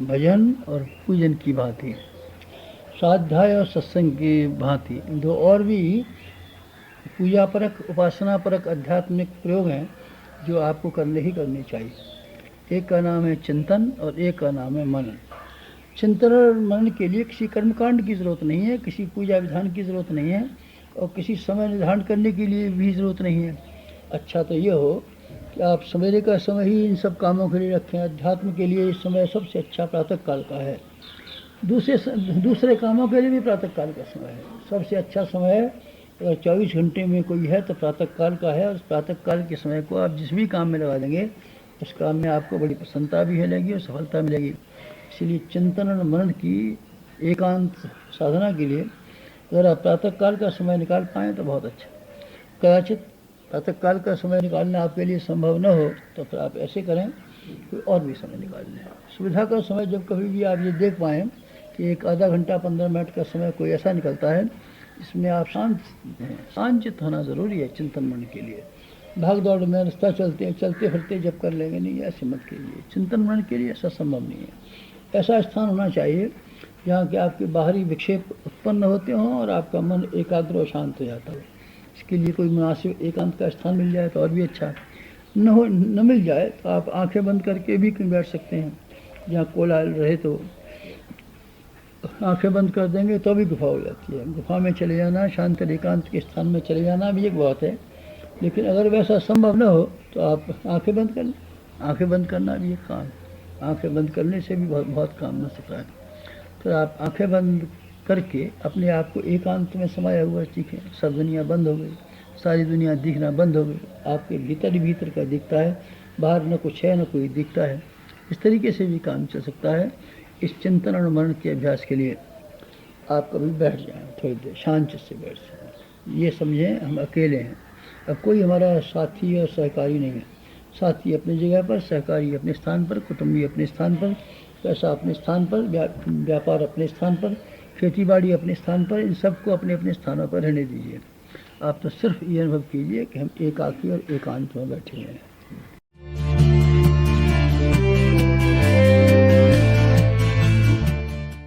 भजन और पूजन की भांति, स्वाध्याय और सत्संग की भांति दो और भी पूजा परक, उपासना परक आध्यात्मिक प्रयोग हैं जो आपको करने ही करने चाहिए। एक का नाम है चिंतन और एक का नाम है मनन। चिंतन और मनन के लिए किसी कर्मकांड की ज़रूरत नहीं है, किसी पूजा विधान की ज़रूरत नहीं है और किसी समय निर्धारण करने के लिए भी ज़रूरत नहीं है। अच्छा तो ये हो कि आप सवेरे का समय ही इन सब कामों के लिए रखें। अध्यात्म के लिए इस समय सबसे अच्छा प्रातः काल का है। दूसरे कामों के लिए भी प्रातः काल का समय है। सबसे अच्छा समय है, अगर 24 घंटे में कोई है तो प्रातः काल का है। और उस प्रातः काल के समय को आप जिस भी काम में लगा देंगे उस काम में आपको बड़ी प्रसन्नता भी मिलेगी और सफलता मिलेगी। इसलिए चिंतन और मनन की एकांत साधना के लिए अगर आप प्रातः काल का समय निकाल पाएँ तो बहुत अच्छा। कदाचित प्रातः काल का समय निकालना आपके लिए संभव न हो तो फिर आप ऐसे करें, कोई और भी समय निकाल लें। सुविधा का समय जब कभी भी आप ये देख पाएँ कि एक आधा घंटा 15 मिनट का समय कोई ऐसा निकलता है इसमें आप शांत होना ज़रूरी है। चिंतन मनन के लिए भाग दौड़ में रास्ता चलते फिरते जब कर लेंगे, नहीं, ऐसे मत कीजिए। चिंतन मनन के लिए ऐसा संभव नहीं है। ऐसा स्थान होना चाहिए जहाँ कि आपके बाहरी विक्षेप उत्पन्न होते हों और आपका मन एकाग्र और शांत हो जाता हो। इसके लिए कोई मुनासिब एकांत का स्थान मिल जाए तो और भी अच्छा। न मिल जाए तो आप आंखें बंद करके भी कहीं बैठ सकते हैं। जहाँ कोलाहल रहे तो आंखें बंद कर देंगे तो भी गुफा हो जाती है। गुफा में चले जाना, शांत एकांत के स्थान में चले जाना भी एक बात है, लेकिन अगर वैसा संभव न हो तो आप आंखें बंद कर लें। आंखें बंद करना भी एक काम है। आंखें बंद करने से भी बहुत काम मिल सकता है। तो आप आंखें बंद करके अपने आप को एकांत में समाया हुआ सीखें। सब दुनिया बंद हो गई, सारी दुनिया दिखना बंद हो गई, आपके भीतर ही भीतर का दिखता है, बाहर न कुछ है न कोई दिखता है। इस तरीके से भी काम चल सकता है। इस चिंतन और मनन के अभ्यास के लिए आप कभी बैठ जाएं, थोड़ी देर शांत से बैठ जाएं। ये समझें हम अकेले हैं, अब कोई हमारा साथी और सहकारी नहीं है। साथी अपनी जगह पर, सहकारी अपने स्थान पर, कुटुंबी अपने स्थान पर, पैसा अपने स्थान पर, व्यापार अपने स्थान पर, खेती बाड़ी अपने स्थान पर, इन सबको अपने अपने स्थानों पर रहने दीजिए। आप तो सिर्फ ये अनुभव कीजिए कि हम एकाकी और एकांत में बैठे हैं।